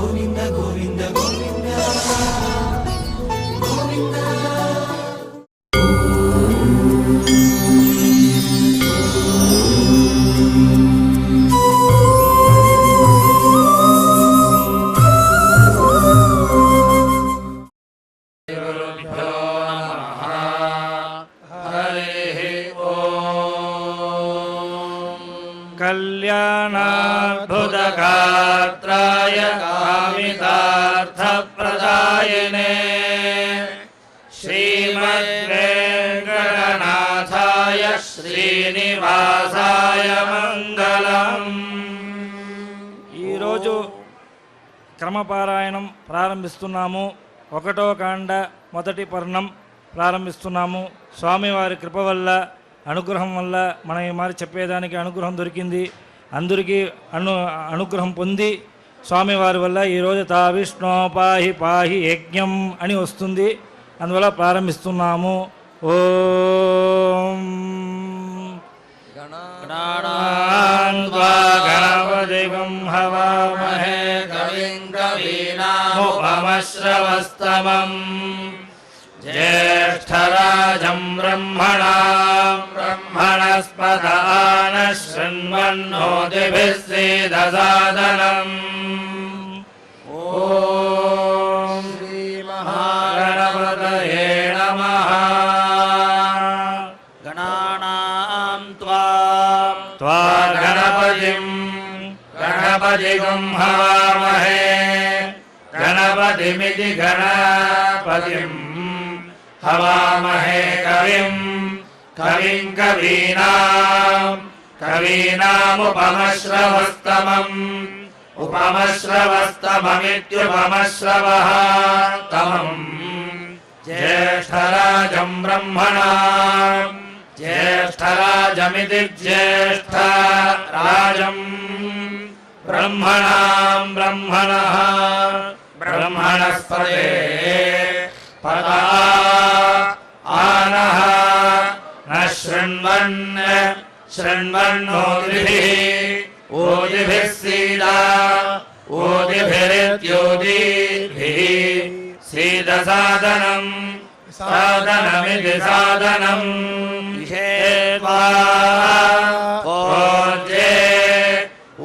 గోవింద గోవింద గోవింద గోవింద कल्याणाद्भुतगात्राय कामितार्थप्रदायिने श्रीमद्वेङ्कटनाथाय श्रीनिवासाय मंगलम्। ఈరోజు క్రమపారాయణం ప్రారంభిస్తున్నాము. 1వ కాండ మొదటి పర్ణం ప్రారంభిస్తున్నాము. స్వామివారి కృప వల్ల అనుగ్రహం వల్ల మనం ఈ మరి చెప్పేదానికి అనుగ్రహం దొరికింది. అందరికీ అనుగ్రహం పొంది స్వామివారి వల్ల ఈరోజు తా విష్ణు పాహి పాహి యజ్ఞం అని వస్తుంది. అందువల్ల ప్రారంభిస్తున్నాము. ఓం గణపతిగం హవామహే కవిం కవీనాముపమశ్రవస్తమం జ్యేష్ఠరాజం బ్రహ్మణస్పత నః శృణ్వన్నోతిభిः सीदसादनम्। ఓం శ్రీ మహాగణపతయే నమః। గణానాం త్వా గణపతిగం హవామహే గణపతిమితి గణపతిం హవామహే కవిం కవీనాముపమశ్రవస్తమం ఉపమశ్రవస్తమమిత్యుపమశ్రవః తమం జ్యేష్ఠరాజం జ్యేష్ఠరాజమితి జ్యేష్ఠరాజం బ్రహ్మణః బ్రహ్మణస్పతే పదా ఆనః న శృణ్వన్నోతిభిः ఓతిభిः ఓతిభిరిత్యోతిభిः सीदसादनं सादनमिति सादनं विषेत्वा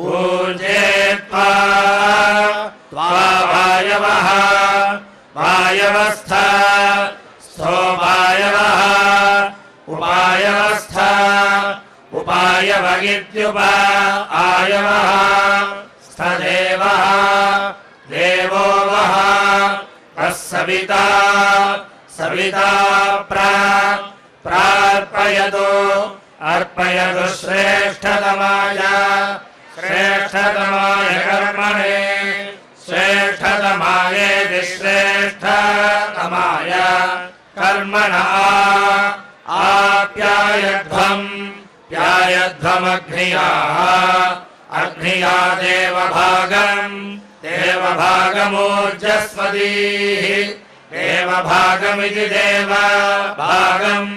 ऊर्जेत्वा वायवः वायवस्था स्थोपायवः उपायवस्था उपायवगित्युपायवः स्थदेवः देवो वः सविता प्रार्पयतु अर्पयतु श्रेष्ठतमाय कर्मणे श्रेष्ठतमायेति श्रेष्ठतमाय कर्मणः अग्निया देवभागमूर्जस्वतीः देवभागमिति देवभागम्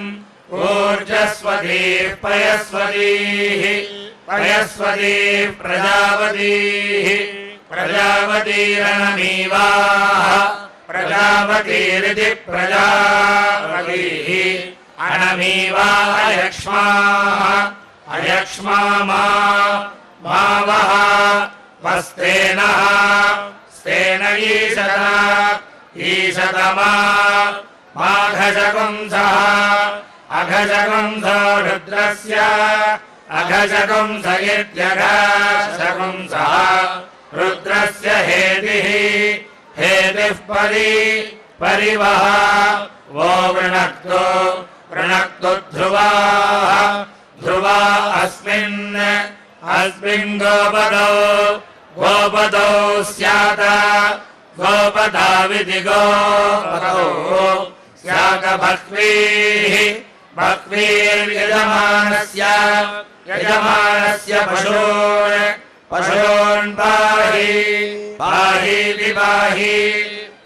ऊर्जस्वतीः पयस्वतीः प्रजापतीः प्रजापतिरनमीवाः प्रजापतिरिति प्रजापतिः अनमीवा अयक्ष्मा मावः वस्तेनः स्तेन ईशतमा माघशकुंसः अघशकुंसो रुद्रस्य अघशकुंस इत्यघशकुंसः रुद्रस्य हेतिः परिवः वो वृणक्तु ध्रुवा अस्मिन् गोपदौ स्यात गोपदाविति गोपदौ स्यात भक्तिर्यजमानस्य पशून् पाहीति पाहि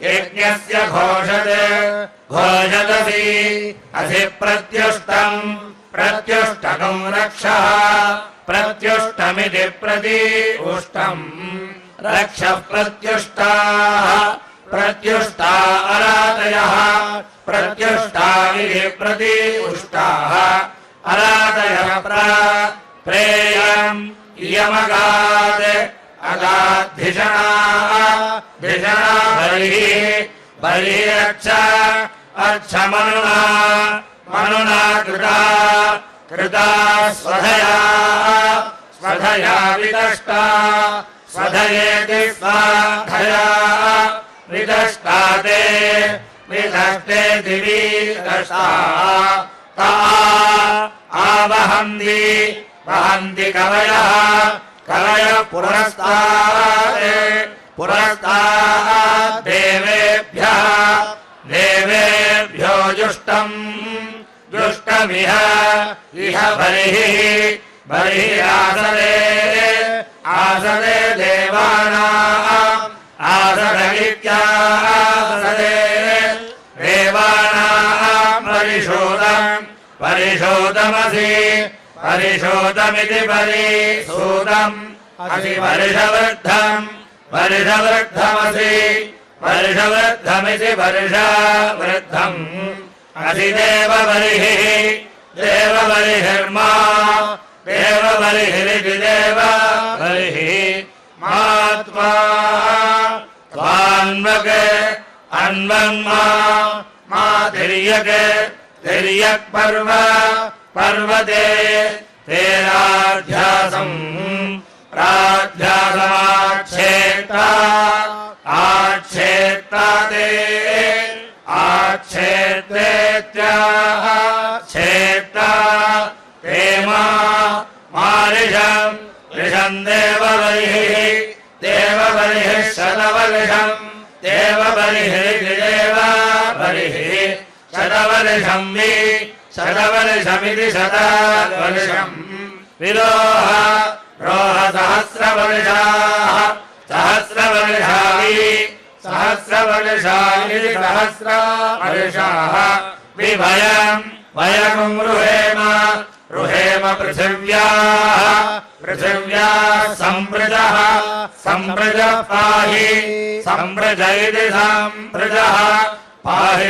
यज्ञस्य घोषदसि असि प्रत्युष्टकं रक्षः प्रत्युष्टमिति प्रति उष्टम् रक्षः प्रत्युष्टाः प्रत्युष्टा अरातयः प्रत्युष्टा इति प्रत्युष्टाः अरातयः प्रेयम् इयमगात् अगाद्धिषणा धिषणा बलिः अच्छमनुना मनुना कृता स्वधया विदष्टा स्वधयेति स्वाधया विदष्टा ते विदष्टे दिवि दष्टा ता आवहन्ति वहन्ति कवयः पुरस्तात् देवेभ्यो जुष्टमिह बलिः आसदे देवानाम् आसद इत्यासदे देवानाम् परिशोदमसि परिशोदमिति परिशोदम् असि वर्षवृद्धमसि वर्षवृद्धमिति वर्षवृद्धम् असि देवबलिर्मा देवबलिरिति देवबलिः मात्वा त्वान्वक अन्वन्मा मा तिर्यक् पर्वते ते राध्यासमाच्छेत्ता ते आच्छेत्तेत्याच्छेत्ता ते मारिषम् ऋषम् देवबलिः शतवर्षम् देवबलिः शतवर्षम् शतवर्षमिति शतवर्षम् रोह सहस्रवर्षाः सहस्रवर्षाणि सहस्रवर्षाः वयम् रुहेम पृथिव्याः सम्प्रजः पाहि सम्प्रज इति सम्प्रजः पाहि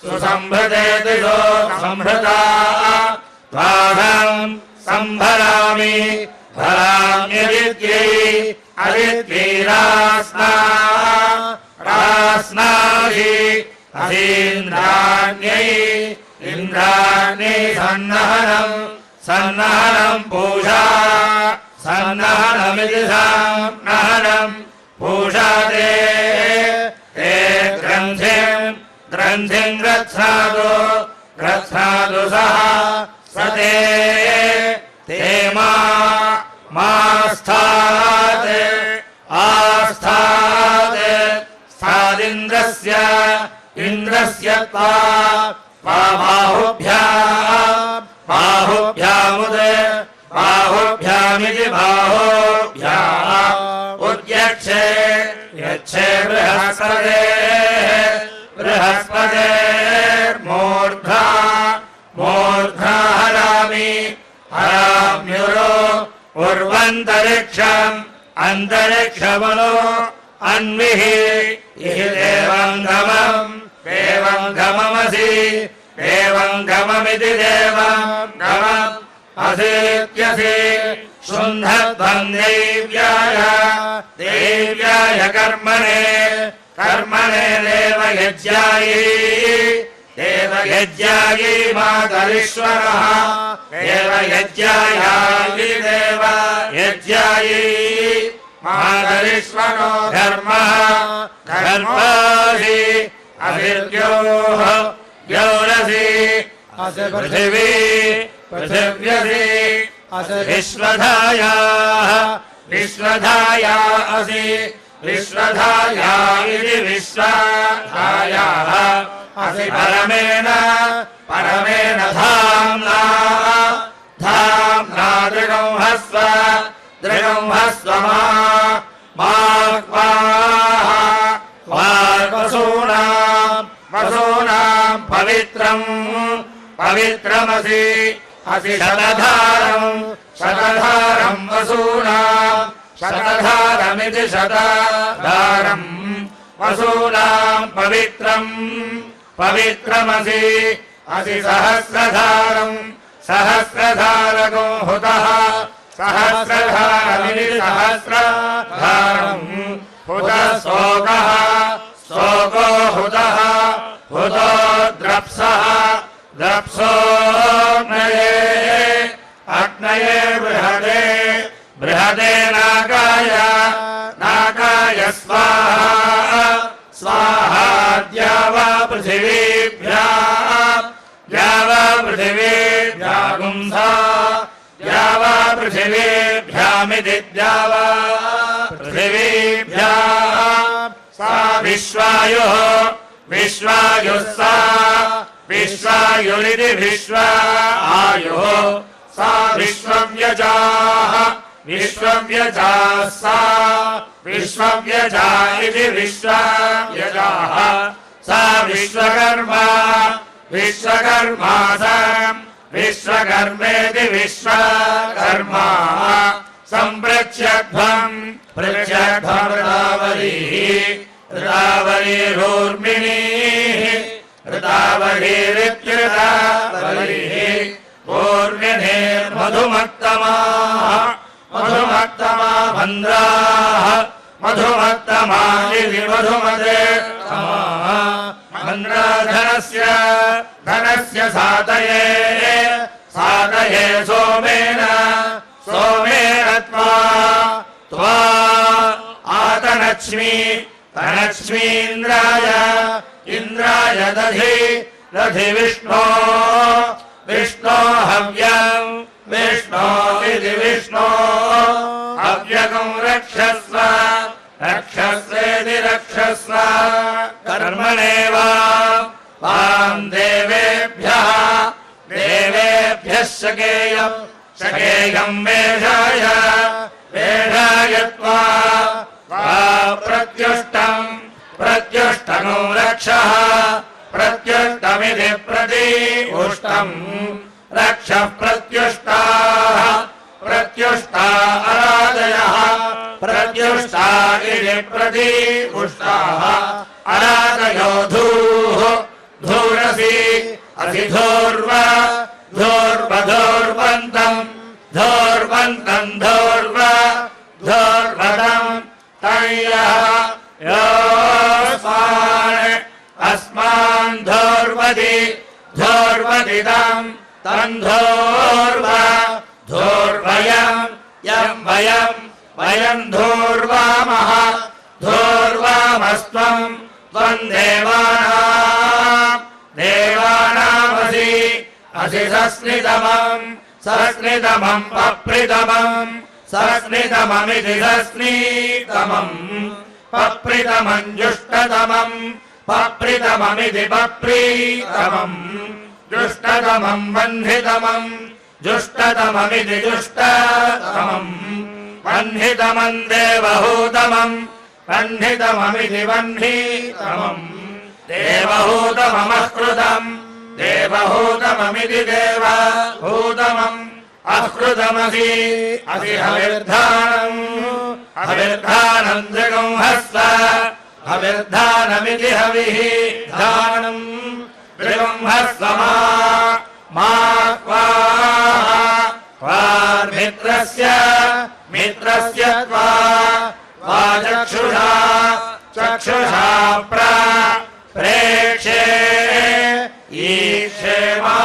सुसम्भृतेति सुसम्भृता त्वाहम् सम्भरामि अदित्यै रास्नाहि इन्द्राण्यै सन्नहनम् पूषा सन्नहनमिति सन्नहनम् पूषा ते ग्रन्थिम् रत्नादु सः स ते मास्थात् इन्द्रस्य बाहुभ्यामिति बाहुभ्या उद्यक्षे यच्छे बृहस्पतेर्मूर्धा हराम्युरो उर्वन्तरिक्षम् अन्तरिक्षमनो अन्विः इह देवङ्गममसि देवङ्गममिति देवङ्गमम् असीत्यसि शुन्धध्वम् देव्याय कर्मणे देवयज्ञायै मातरीश्वरः देवयज्ञायै देवयज्ञायै मातरीश्वरो धर्मः द्यौरसि पृथिव्यसि विश्वधाया असि विश्वधाया इति विश्वधायाः असि परमेण धाम्ना दृढं हस्व वसूनां पवित्रमसि असि शतधारम् शतधारम् वसूनाम् शतधारमिति शतधारम् वसूनाम् पवित्रम् पवित्रमसि असि सहस्रधारम् सहस्रधारको हुतः सहस्रधारमिति सहस्रधारम् हुतः शोकः शोको हुतः हुतो द्रप्सः द्रप्सोऽग्नये अग्नये बृहदे बृहदे नागाय नागाय स्वाहा स्वाहा द्यावा पृथिवीभ्यागुंसा द्यावा पृथिवीभ्यामिति द्यावा पृथिवीभ्या सा विश्वायुः विश्वायुः सा विश्वायुरिति विश्वायुः सा विश्वव्यजाः विश्वव्यजाः सा विश्वव्यजा इति विश्वव्यजाः सा विश्वकर्मा विश्वकर्मा सा विश्वकर्मेति विश्वकर्मा सम्पृच्छध्वम् पृच्छध्वम् ऋतावलीरूर्मिणीः ऋतावलीरित्युतावलीः ऊर्मिणीर्मधुमत्तमाः मधुमत्तमा मन्द्राः मधुमत्तमा इति मधुमते मन्द्राधनस्य धनस्य सातये सातये सोमेन सोमेन त्वा आतनक्ष्मी तनक्ष्मीन्द्राय इन्द्राय दधि दधि विष्णो विष्णो हव्यम् विष्णो इति विष्णो हव्यकम् रक्षस्व रक्षस्वेति रक्षस्व कर्मणेव वाम् देवेभ्यः देवेभ्यः शकेयम् शकेयम् वेषाय वेषाय त्वा प्रत्युष्टम् प्रत्युष्टनो रक्षः प्रत्युष्टमिति प्रत्युष्टम् रक्षः प्रत्युष्टाः प्रत्युष्टा अरादयः प्रत्युष्टा इति प्रत्युष्टाः अरादयो धूः धूरसि असि धूर्व धूर्वधूर्वन्तम् धूर्वन्तम् धूर्व धूर्वतम् तयः योऽस्मान् अस्मान् धूर्वति धूर्वतितम् तम् धूर्व धूर्वयम् यम् वयम् धूर्वामः धूर्वामस्त्वम् त्वम् देवानामसि असि सस्नितमम् सस्नितमम् पप्रितमम् सस्नितममिति सस्नितमम् पप्रितमम् जुष्टतमम् पप्रितममिति पप्रीतमम् जुष्टतमम् बन्धितमम् जुष्टतममिति जुष्टतमम् बन्धितमम् देवहूतमम् बन्धितममिति बन्धितमम् देवहूतममकृतम् देवहूतममिति देवहूतमम् अकृतमसि असि हविर्धानम् हविर्धानम् दृगंहस्व हविर्धानमिति हविः धानम् दृगंहस्व मा क्वार्मित्रस्य मित्रस्य त्वा चक्षुषा चक्षुषा प्रेक्षे ईक्षे मा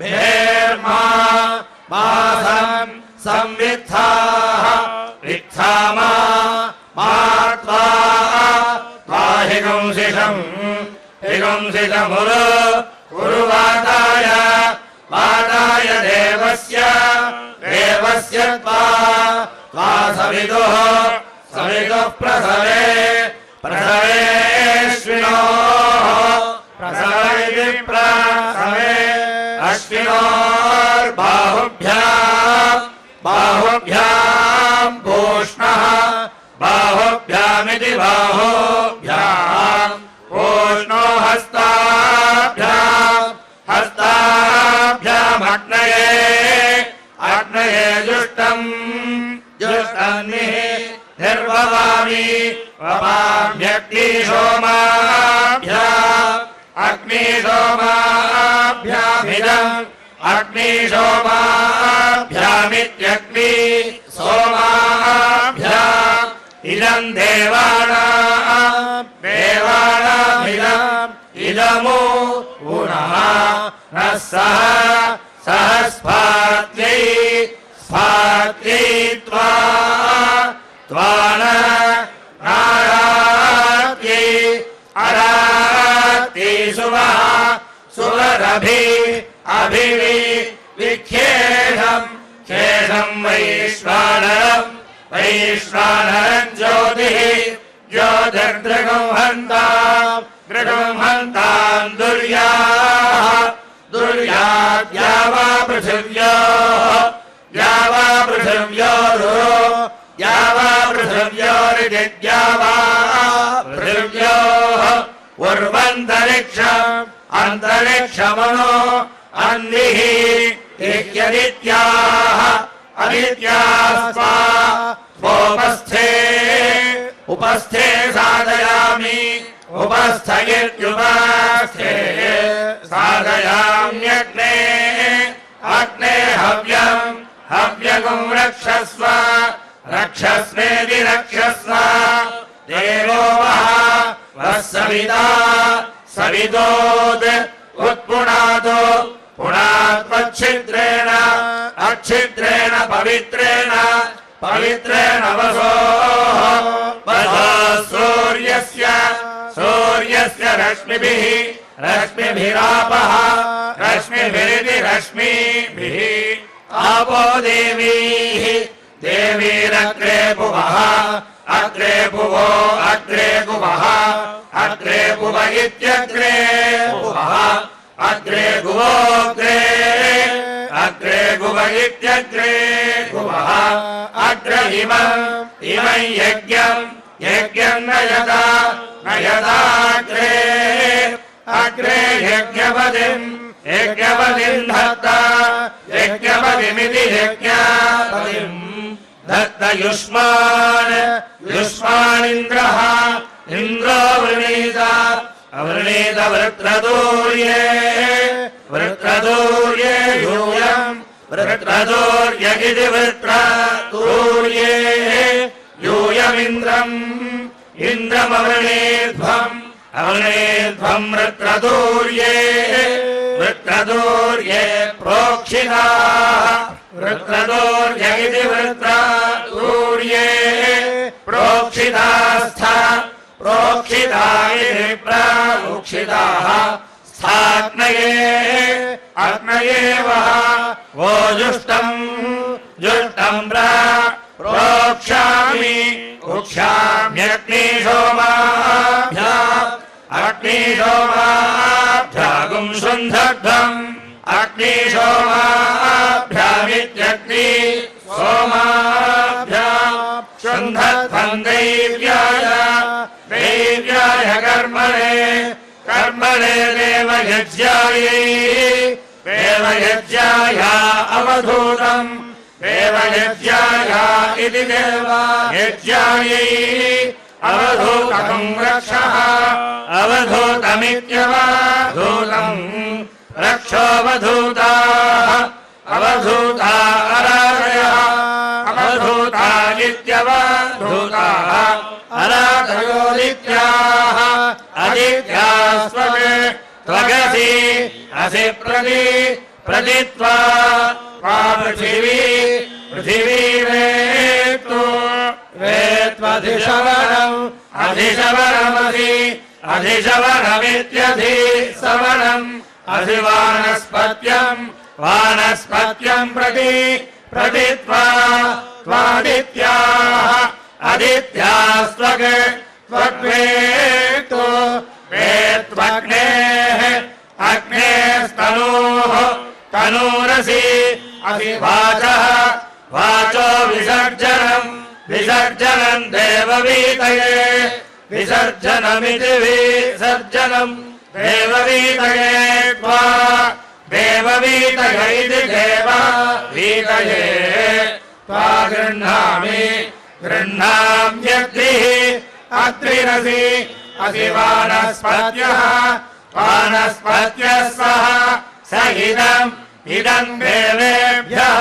भेर्मा संवित्थाः वित्थामा हिगंसिषम् उरुवाताय वाताय देवस्य त्वा सविदुः प्रसवे प्रसवे अश्विनोर्बाहुभ्याम् पूष्णः बाहुभ्यामिति बाहुभ्याम् पूष्णो हस्ताभ्याम् जुष्टम् जुष्टन्निः निर्ववामि ववाम्यग्नि सोमाभ्या अग्नि सोमाभ्यामिदम् अग्नि सोमाभ्यामित्यग्नि सोमाभ्या इदम् देवानामिदम् इदमु पुनः न सह स्फात्यै त्वान नारात्यै अरात्यै सुवरभि विख्येषम् वैश्वानरम् ज्योतिर्दृगंहन्ताम् दुर्याद्यावा पृथिव्योरिद्यावा पृथिव्योः उर्वन्तरिक्षम् अन्तरिक्षमनो अन्विः उपस्थे साधयामि उपस्थयित्युपस्थे साधयाम्यग्ने अग्ने हव्यगुं रक्षस्वेति रक्षस्व देवो वः सविदोद् उत्पुनादो पुनात्वच्छिद्रेण अच्छिद्रेण पवित्रेण वसो सूर्यस्य रश्मिभिरापः रश्मिभिरिति रश्मिभिः आपो देवीरग्रे भुवः अग्रे भुवो अग्रे गुवः अग्रे भुव इत्यग्रे भुवः अग्रे गुवोऽग्रे अग्रे गुव इत्यग्रे गुवः अग्र इमं यज्ञम् नयदाग्रे अग्रे यज्ञपदिम् धत्ता यज्ञपदिमिति यज्ञपदिम् धत्त युष्मानिन्द्रः इन्द्रो वृणीत वृत्रतूर्ये यूयम् वृत्रतूर्य इति वृत्रतूर्ये यूयमिन्द्रम् इन्द्रमवृणीध्वम् वृत्रतूर्ये प्रोक्षिताः वृत्रतूर्य इति वृत्रतूर्ये प्रोक्षितास्था प्रोक्षिता इति प्रोक्षिताः अग्नये वः वो जुष्टम् प्रोक्षामि अग्निशोमाभ्यागुं शुन्धग्धम् अग्निशोमाभ्यामित्यग्नि सोमाभ्याम् शुन्धग्धम् दैव्याय कर्मणे देवयज्ञाय अवधूतम् देवयज्ञाय इति देवयज्ञायै अवधूतम् रक्षः अवधूतमित्यवधूतम् रक्षोऽवधूताः अवधूता अराधयः अवधूता इत्यवधूताः अराधयोदित्याः अदित्यास्त्वगे त्वगसि असि प्रदित्वा पृथिवीरेत्वधिशवनम् अधिशवनमित्यधिसवनम् वानस्पत्यम् प्रदित्वा त्वादित्याः अदित्यास्त्वग्वेत्तो वेत्त्वग्नेः अग्नेस्तनोः तनूरसि असिवाचः वाचो विसर्जनम् देववीतये विसर्जनमिति विसर्जनम् देववीतये त्वा देववीतय इति देववीतये त्वा गृह्णामि गृह्णाम्यग्निः अग्निरसि असि वानस्पत्यः वानस्पत्यः सह स इदम् देवेभ्यः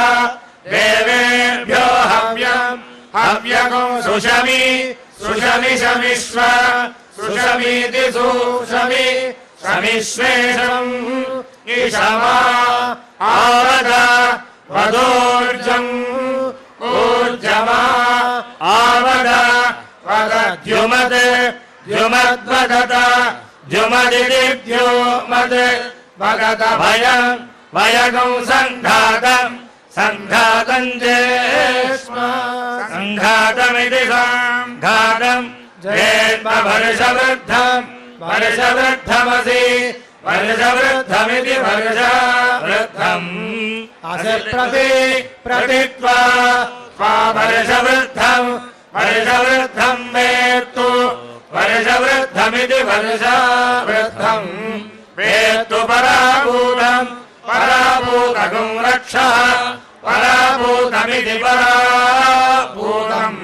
देवेभ्यो हव्यम् हव्यगो सुषमि सुषमि शमिष्व सुषमीति सुषमि शमिष्वेषम् ईशमा आवद वदोर्जम् ऊर्जमा आवद वदद्युमद् द्युमद्वदत द्युमदिति द्युमद् वदत भयम् भयगं सङ्घातम् सङ्घातम् जेष्म सङ्घातमिति सङ्घातम् जेष्म वर्षवृद्धम् वर्षवृद्धमसि वर्षवृद्धमिति वर्षवृद्धम् असि प्रतित्वा त्वा वर्षवृद्धम् वर्षवृद्धम् वेत्तु वर्षवृद्धमिति वर्षवृद्धम् वेत्तु पराभूतम् पराभूतगं रक्षः पराभूतमिति पराभूतम्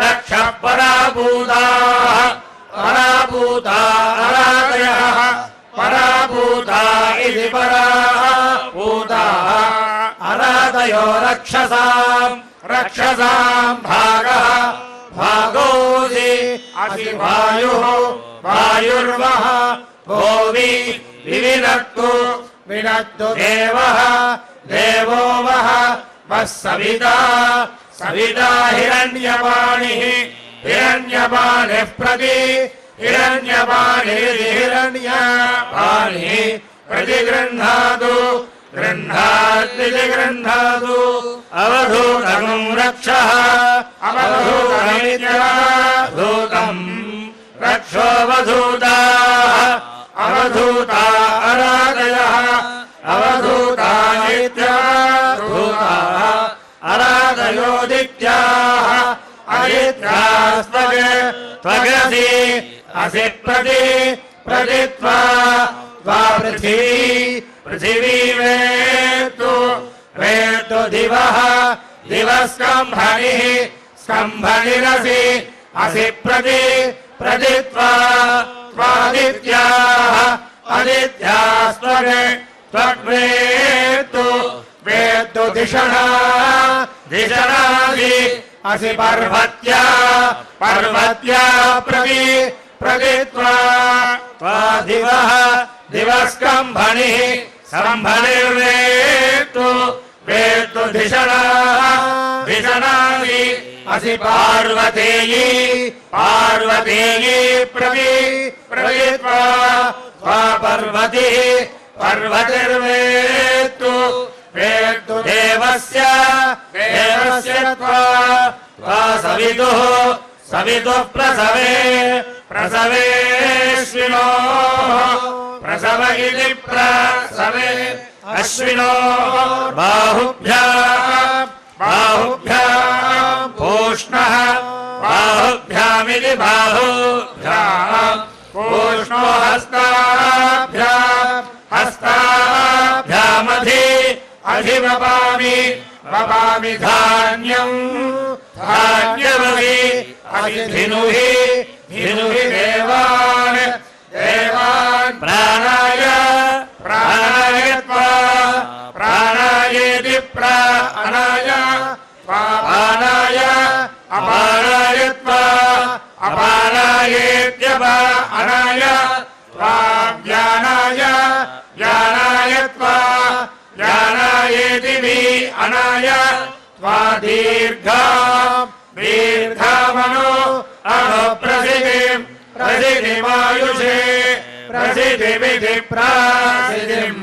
रक्षः पराभूताः पराभूता अरादयः पराभूता इति पराभूताः अरादयो रक्षसाम् रक्षसाम् भागः भागोऽसि असि वायुः वायुर्वः भोवि विविनक्तु विनक्तु देवः देवो वः वः सविता सविता हिरण्यपाणिः हिरण्यपाणिः प्रति हिरण्यपाणिरिति हिरण्यपाणिः प्रतिगृह्णातु गृह्णात्विति गृह्णातु अवधूतगं रक्षः अवधूतमित्यवधूतम् रक्षोऽवधूताः अवधूता अरादयः अवधूता नित्यवधूताः अरादयोदित्याः अदित्यास्त्वग् त्वगसि असि प्रतित्वा त्वा पृथिवी पृथिवी वेत्तु वेत्तु दिवः दिवः स्कम्भनिः स्कम्भनिरसि असि प्रतित्वा त्वादित्याः अदित्यास्त्वग् त्वग्वेत्तु वेत्तु दिशणा दिशणासि असि पर्वत्या पर्वत्या प्रतित्वा त्वा दिवः दिवः स्कम्भनिः स्कम्भनिर्वेत्तु वेत्तु दिशणा दिशणासि असि पार्वतेयी पार्वतेयी प्रतित्वा त्वा पर्वतिः पर्वतिर्वेत्तु वेत्तु देवस्य देवस्य त्वा सवितुः सवितुः प्रसवे प्रसवेऽश्विनोः प्रसव इति प्रसवे अश्विनोः बाहुभ्याम् बाहुभ्याम् पूष्णः बाहुभ्यामिति बाहुभ्याम् पूष्णो हस्ताभ्याम् हस्ताभ्यामधि अधिवपामि वपामि धान्यम् धान्यमभि अधिधिनुहि धिनुहि देवान् देवान् प्राणाय प्राणाय त्वा प्राणायेति प्राणाय पानाय अपानाय त्वा अपानायेत्यपानाय त्वा ज्ञानाय ज्ञानाय त्वा ज्ञानायेति वि अनाय त्वा दीर्घामनो प्रसिद्धिम् प्रसिद्धिमायुषे प्रसिद्धिमिति प्रसिद्धिम्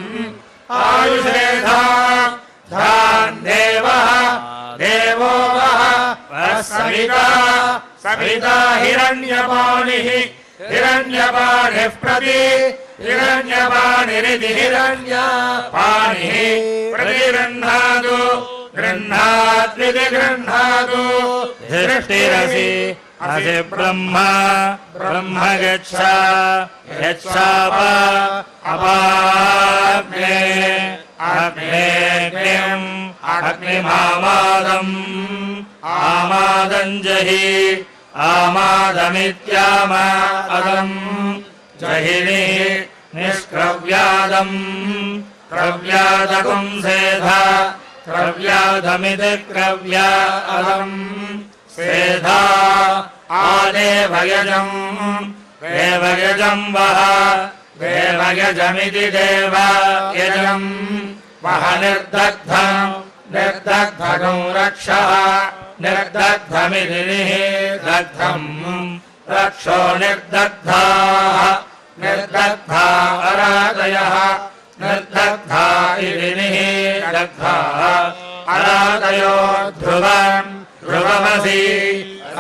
आयुषे धान् देवः देवो वः सविता सविता हिरण्यपाणिः हिरण्यपाणिः प्रति हिरण्यपाणिरिति हिरण्यपाणिः प्रतिगृह्णातु गृह्णात्विति गृह्णातु दृष्टिरसि असि ब्रह्म ब्रह्म गच्छ यच्छाप अपाग्ने अग्नेऽग्निम् अग्निमामादम् आमादम् जहि आमादमित्यामादम् जहिनि निष्क्रव्यादम् क्रव्यादपुंसेध क्रव्यादमिति क्रव्यादम् सेधा आदेवयजम् देवयजम् वः देवयजमिति देवयजम् वह निर्दग्धम् निर्दग्धगं रक्षः निर्दग्धमिति निर्दग्धम् रक्षो निर्दग्धाः निर्दग्धा अरादयः निर्दग्धा इति निर्दग्धाः अरादयो ध्रुवम् ध्रुवमसि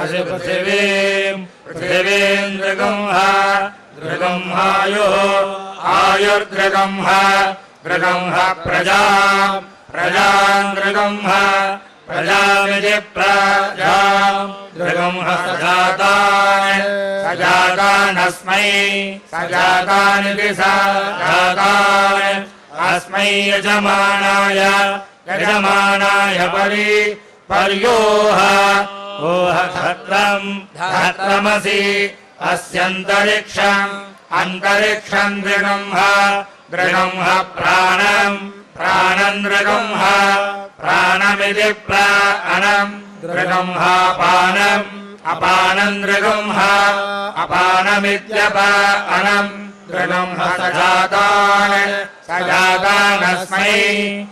असि पृथिवीम् पृथिवीम् दृगंह दृगंहायुः आयुर्दृगंह दृगंह प्रजाम् प्रजाम् दृगंह प्रजामिति प्रजाम् दृगंह सजातान् सजातानस्मै सजातानिति सजातान् अस्मै यजमानाय यजमानाय पर्योह ओह धर्त्रम् धर्त्रमसि अस्यन्तरिक्षम् अन्तरिक्षम् दृगंह दृगंह प्राणम् प्राणम् दृगंह प्राणमिति प्राणम् दृगंहापानम् अपानम् दृगंह अपानमित्यपानम् दृगंह सजातान् सजातानस्मै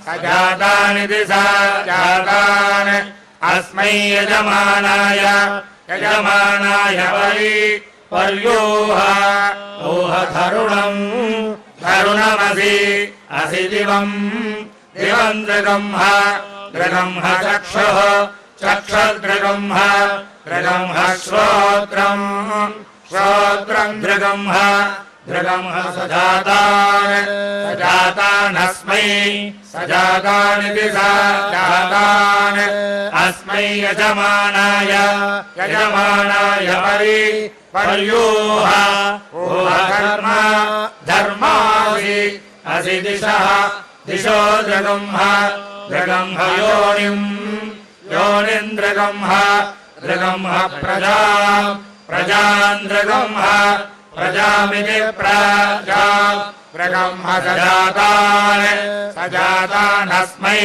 सजातानिति सजातान् अस्मै यजमानाय यजमानाय पर्योह ओह धरुणम् धरुणमसि असि दिवम् दिवम् दृगंह दृगंह चक्षुः चक्षुर्दृगंह दृगंह श्रोत्रम् श्रोत्रम् दृगंह दृगंह सजातान् सजातानस्मै सजातानिति सजातान् अस्मै यजमानाय यजमानाय पर्योह ओह धर्म धर्मासि असि दिशः दिशो दृगंह दृगंह योनिम् योनिम् दृगंह दृगंह प्रजाम् प्रजाम् दृगंह प्रजामिति प्रजाम् दृगंह सजातान् सजातानस्मै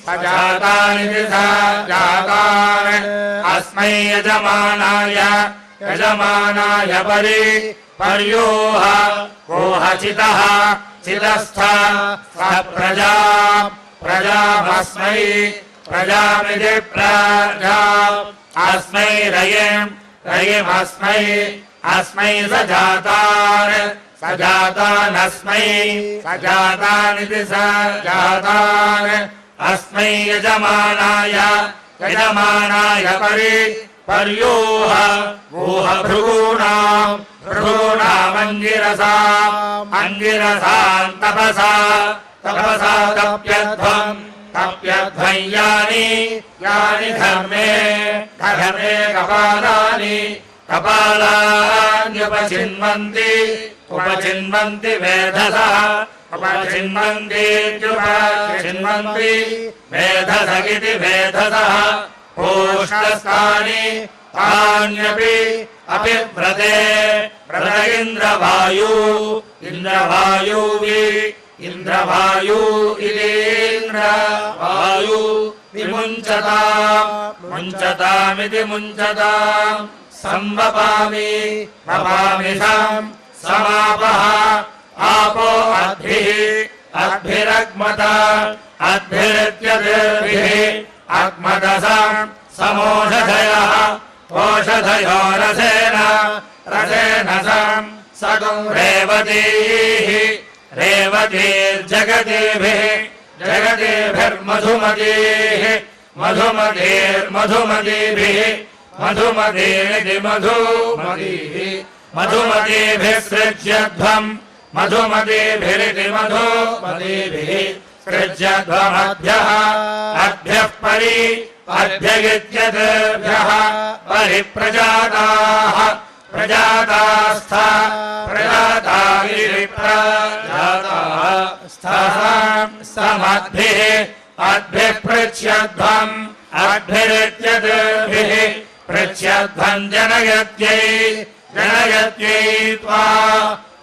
सजातानिति सजातान् अस्मै यजमानाय यजमानाय पर्योह ओह चितः चितस्थ स प्रजा प्रजामस्मै प्रजामिति प्रजाम् अस्मै रयिम् रयिमस्मै अस्मै सजातान् सजातानस्मै सजातानिति सजातान् अस्मै यजमानाय यजमानाय पर्योह ओह भृगूणाम् भृगूणामङ्गिरसाम् अङ्गिरसाम् तपसा तपसा तप्यध्वम् तप्यध्वम् यानि यानि धर्मे धर्मे कपालानि कपालान्युपचिन्वन्ति उपचिन्वन्ति वेधसः उपचिन्वन्तीत्युपचिन्वन्ति वेधसगिति वेधसः ओष्ठस्थानि तान्यपि अपि व्रते व्रत इन्द्रवायु इन्द्रवायुवि इन्द्रवायु इन्द्रवायु विमुञ्चताम् मुञ्चतामिति मुञ्चताम् संवपामि वपामि समापः आपो अद्भिः अद्भिरग्मत अद्भिरित्यद्भिः अग्मदसाम् समोषधयः ओषधयो रसेन रसेन सगं रेवतीः रेवतीर्जगतीभिः जगतीभिर्मधुमतीः मधुमतीर्मधुमतीभिः मधुमतीरिति मधुमतीः मधुमतीभिः सृज्यध्वम् मधुमतीभिरिति मधुमतीभिः सृज्यध्वमद्भ्यः अद्भ्यः परि अद्भ्यगित्यद्भ्यः परिप्रजाताः प्रजातास्थ प्रजाताः प्रजाताः समद्भिः अद्भिः पृच्छध्वम् अद्भिरित्यद्भिः पृच्छध्वम् जनयत्यै त्वा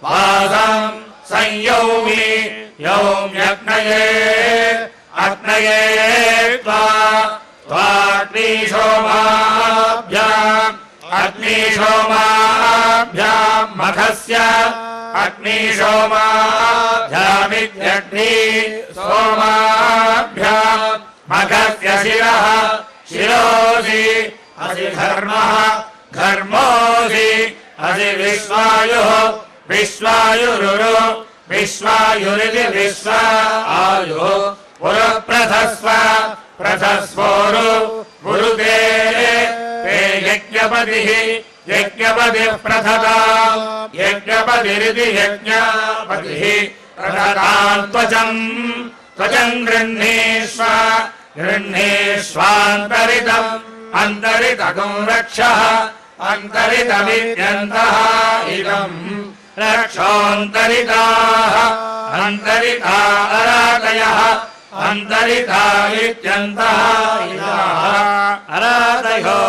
वासम् संयौमि यौम्यग्नये अग्नये अग्निशोमाभ्याम् मखस्य अग्निशोमाभ्यामित्यग्नि सोमाभ्याम् मखस्य शिरः शिरोऽसि असि घर्मः घर्मोऽसि असि विश्वायुः विश्वायुरिति विश्वायुः पुरप्रथस्व प्रथस्वोरु गुरुते ते यज्ञपतिः प्रथता यज्ञपतिरिति यज्ञपतिः प्रथताम् त्वचम् गृह्णीष्वान्तरितम् अन्तरितकम् रक्षः अन्तरितमित्यन्तः इदम् रक्षोऽन्तरिताः अन्तरिता अरातयः अन्तरिता इत्यन्तः इदाः अरातयो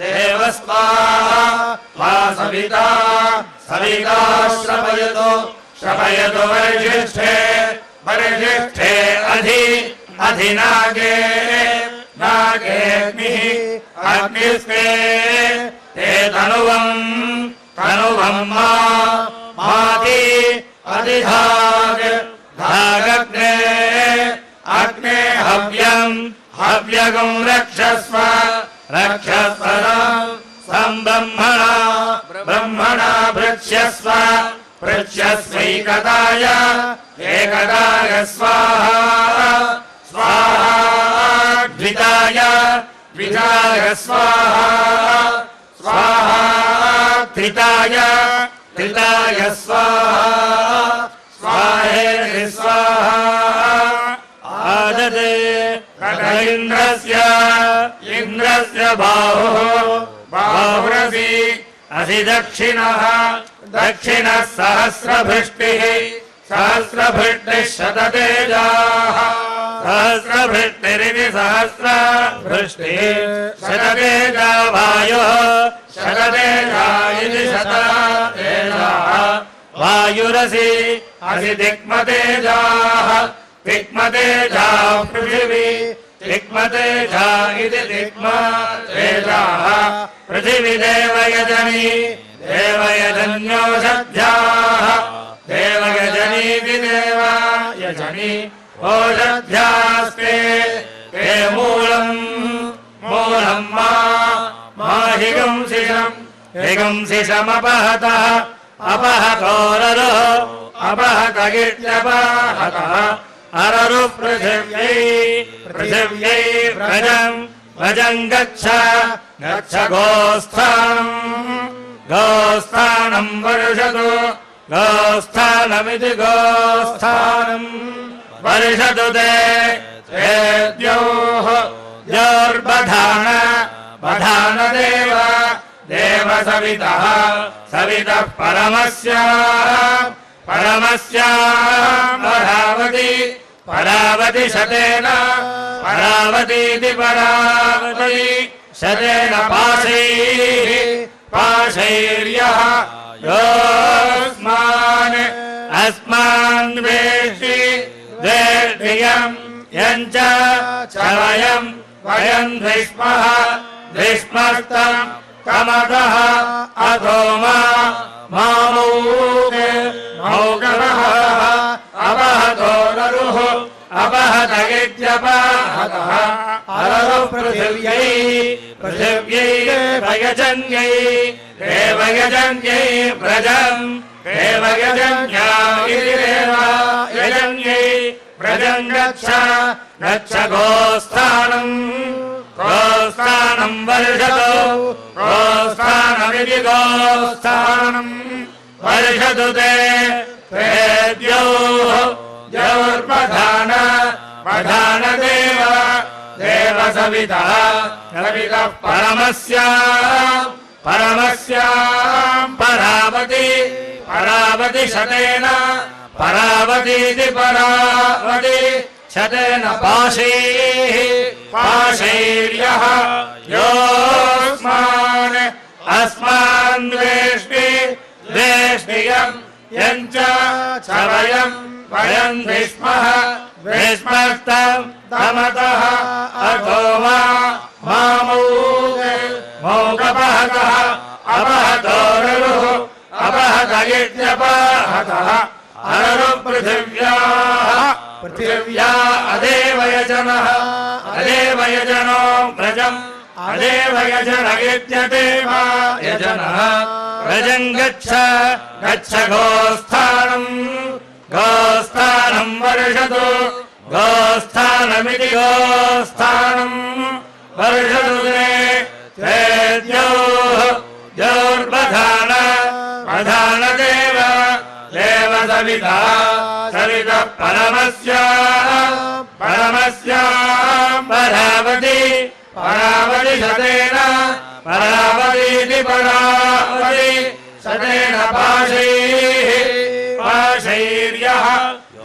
देवस्त्वा सविता श्रवयतु वरिष्ठे अधिनागे नागेऽग्निः अग्निस्ते ते तनुवम् माति अधिधागग्ने अग्ने हव्यगम् रक्षस्व ब्रह्मणा भृक्ष्यस्वैकदाय स्वाहा द्विताय स्वाहा त्रिताय स्वाहेति स्वाहा आददे इन्द्रस्य बाहुरसि असि दक्षिणः सहस्रभृष्टिः शततेजाः सहस्रभृष्टिरिति सहस्रभृष्टिः शततेजा वायुः शततेजा इति शततेजाः वायुरसि असि दिक्मतेजाः दिक्मतेजा पृथिवी दिक्मतेजा इति दिक्मतेजाः पृथिवी देवयजन्योषध्याः देवयजनीति देवयजनी ओषध्यास्ते ते मूलम् हिगंसिषमपहतः अपहतोररुः अपहतगित्यपहतः अररुः पृथिव्यै व्रजम् गच्छ गोस्थानम् वर्षतु गोस्थानमिति गोस्थानम् वर्षतु ते द्योर्बधानदेव सवितः परावति शतेन परावतीति परावती शतेन पाशैर्यः अस्मान् वेष्टि द्वेष्टियम् यञ्च वयम् ध्विष्मस्तम् तमतः अथो मौगवः अपहतो नरुः अपहतगित्यपहतः अररुः पृथिव्यै देवयजन्यै व्रजम् देवयजन्या इति देवयजन्यै व्रजम् गच्छ गोस्थानम् वर्षतु गोस्थानमिति गोस्थानम् वर्षतु ते द्योर्पधानदेव सवितः परमस्याम् परावति शतेन परावतीति परावति शतेन पाशैः पाशैर्यः योऽस्मान् अस्मान् द्वेष्टि द्वेष्टियम् यञ्च च वयम् विष्मः विष्मस्तम् तमतः अथो मौगपहतः अपहतोरुः अपहत इत्यपहतः पृथिव्या अदेव यजनः अदेव यजनो व्रजम् अदेव यजन इत्यदेव यजनः व्रजम् गच्छ गच्छ गोस्थानम् वर्षतु गोस्थानमिति गोस्थानम् वर्षतु ते द्योर्बधानदेव देव सविता सवितः परमस्य परावति शतेन परावतीति परावति शतेन पाशैर्यः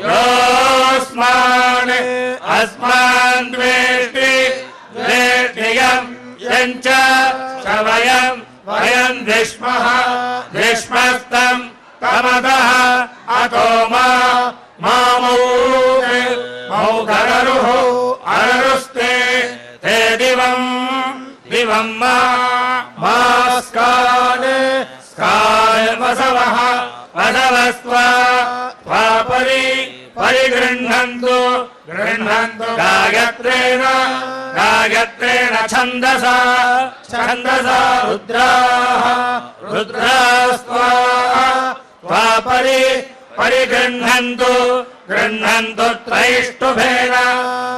योऽस्मान् अस्मान् द्वेष्टि द्वेष्टियम् यञ्च च वयम् विष्मः विष्मस्तम् तमतः अतो मौगरुः अररुस्ते ते दिवम् मास्कान् वसवः वसवस्त्वा परिगृह्णन्तु गायत्रेण छन्दसा रुद्रास्त्वा परिगृह्णन्तु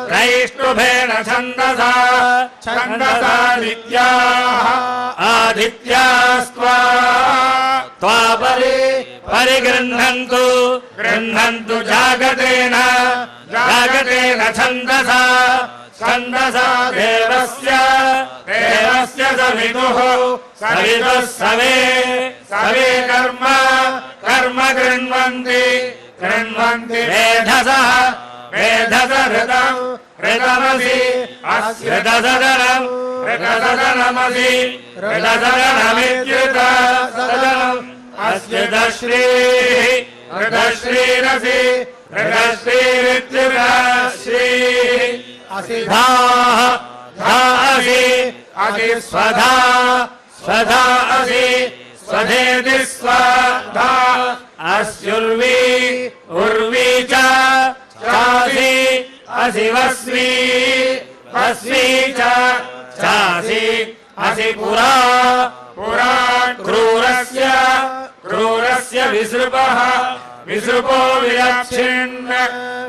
त्रैष्टुभेन छन्दसा आदित्यास्त्वा परिगृह्णन्तु जागतेन छन्दसा देवस्य सवितुः सवे कर्म गृह्णन्ति ऋतमसि ऋतसदनमित्युतसदनम् अस्य ऋतश्रीरसि असि स्वधा असि स्वधेति स्वधा अस्युर्वी चासि असि वस्वी चासि असि पुरा क्रूरस्य विसृपो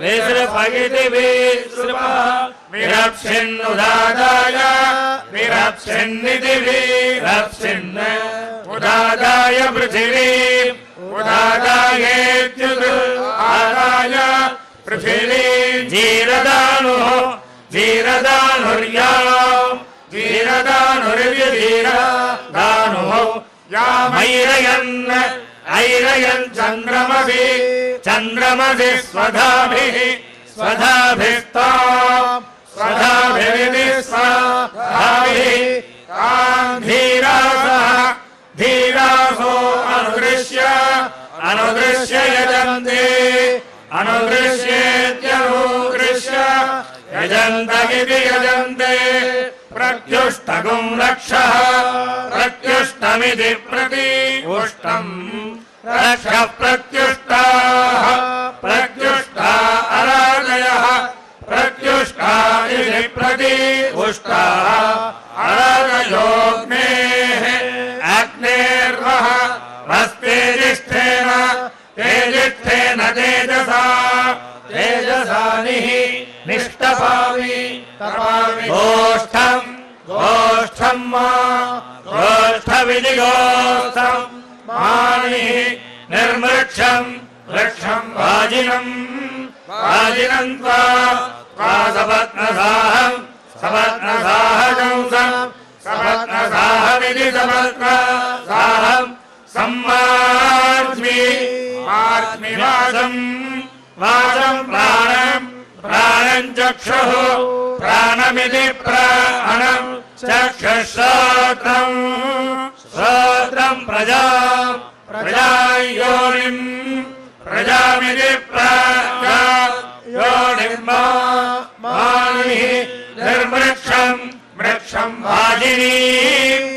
विसृप इति विरप्सिन्नुदादाय विरप्सिन्निति विरप्सिन् उदादाय पृथिवी उदादायेत्युदादाय पृथिवी जीरदानुः यामैरयन् चन्द्रमसि स्वधाभिरिति स्वधाभिः धीरासो अनुदृश्य यजन्ते अनुदृश्येत्यनुदृश्य यजन्त इति यजन्ते प्रत्युष्टगुं रक्षः प्रत्युष्टमिति प्रतिउष्टम् रक्षः प्रत्युष्टा अराजयः प्रत्युष्टा इति प्रतिउष्टाः अराजयोऽग्नेः अग्नेर्वः वस्तेजिष्ठेन तेजिष्ठेन तेजसा निष्टपामि गोष्ठम् गोष्ठविधि गोष्ठम् मानिः निर्मृक्षम् वृक्षम् वाजिनम् त्वा सपत्नसाहविधि सपत्नसाहम् सम्मार्ज्मि वाचम् प्राणम् चक्षुः प्राणमिति प्राणम् चक्षुश्रोत्रम् श्रोत्रम् प्रजायोनिम् प्रजामिति प्रजायोनिम् मानिः निर्मृक्षम् वृक्षम् वाजिनीम्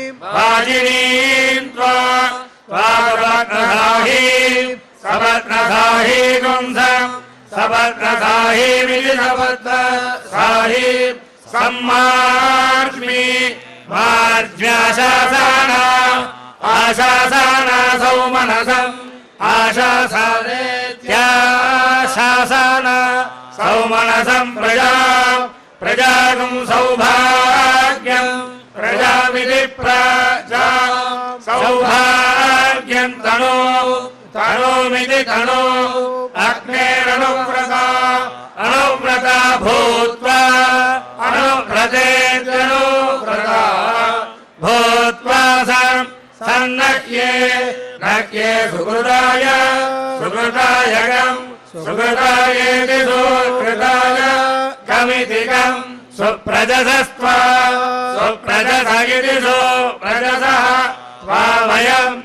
सपत्नसाही गुंसम् सपत्नसाहीमिति सपत्नसाही सम्मार्ष्मि मार्ज्म्याशासाना आशासाना सौमनसम् आशासानेत्याशासाना सौमनसम् प्रजागुम् सौभाग्यम् प्रजामिति प्रजा सौभाग्यम् तनोमिति तनो अग्नेरनुव्रता भूत्वा अनुव्रतेत्यनुव्रता भूत्वा सन्नह्ये सुकृतायगम् सुकृतायेति सुकृताय गमिति गम् सुप्रजसस्त्वा सुप्रजस इति सुप्रजसः त्वा वयगम्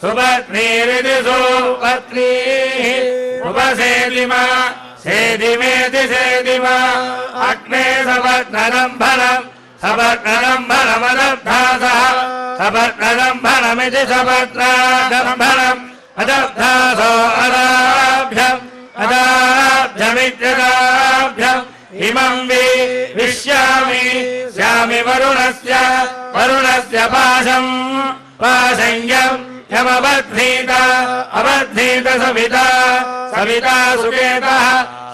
सुपत्नीरिति सुपत्नीः उपसेदिमा सेदिमेति सेदिमा अग्ने सपत्नदम्भनमदब्धासः सपत्नदम्भनमिति सपत्नादम्भनम् अदब्धासो अदाभ्यमित्यदाभ्यम् इमम् विश्यामि श्यामि वरुणस्य पाशम् यमबध्नीत सविता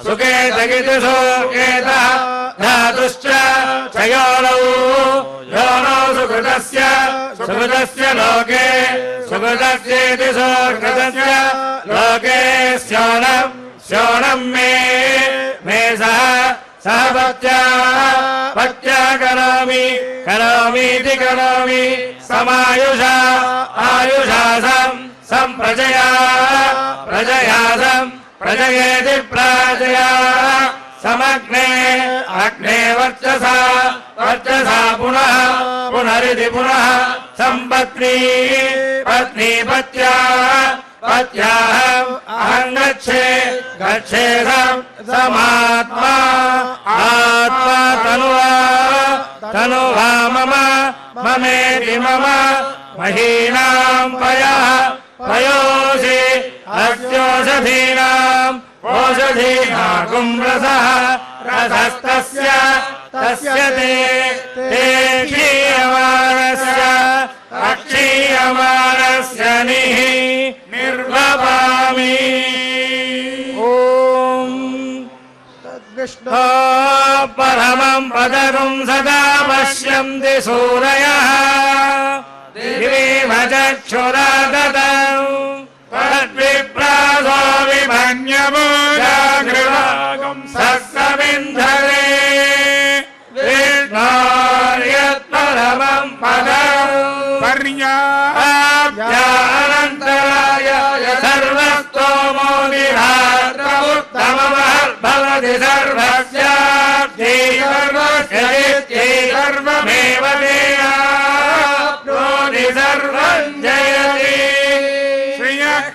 सुकेतगिति सुकेतः धातुश्च योनौ सुकृतस्य लोके सुकृतस्येति सुकृतस्य लोके स्योनम् मे सह पत्या करोमीति करोमि समायुषा प्रजयेति प्रजया समग्ने अग्ने वर्चसा पुनरिति पुनः सम्पत्नी पत्नी पत्याहं गच्छे समात्मा आत्मा तनुवा ममेति मम महीनां पयोषि अद्योषधीनाम् ओषधीनागुं रसस्तस्य ते क्षीयमानस्य निर्वपामि ॐ तद्विष्णो परमं पदगुं सदा पश्यन्ति सूरयः दिवीम चक्षुराददम् तद्विप्रासो विभन्यमोजागृहागं सत्सविन्धरे विष्णोर्यत्परमं पदम् पर्याप्यानन्तराय सर्वस्तोमोदिरात्रमुत्तममहद्भवति सर्वस्याब्धि सर्वमेव देयाप्नोति सर्वं जयति श्रियः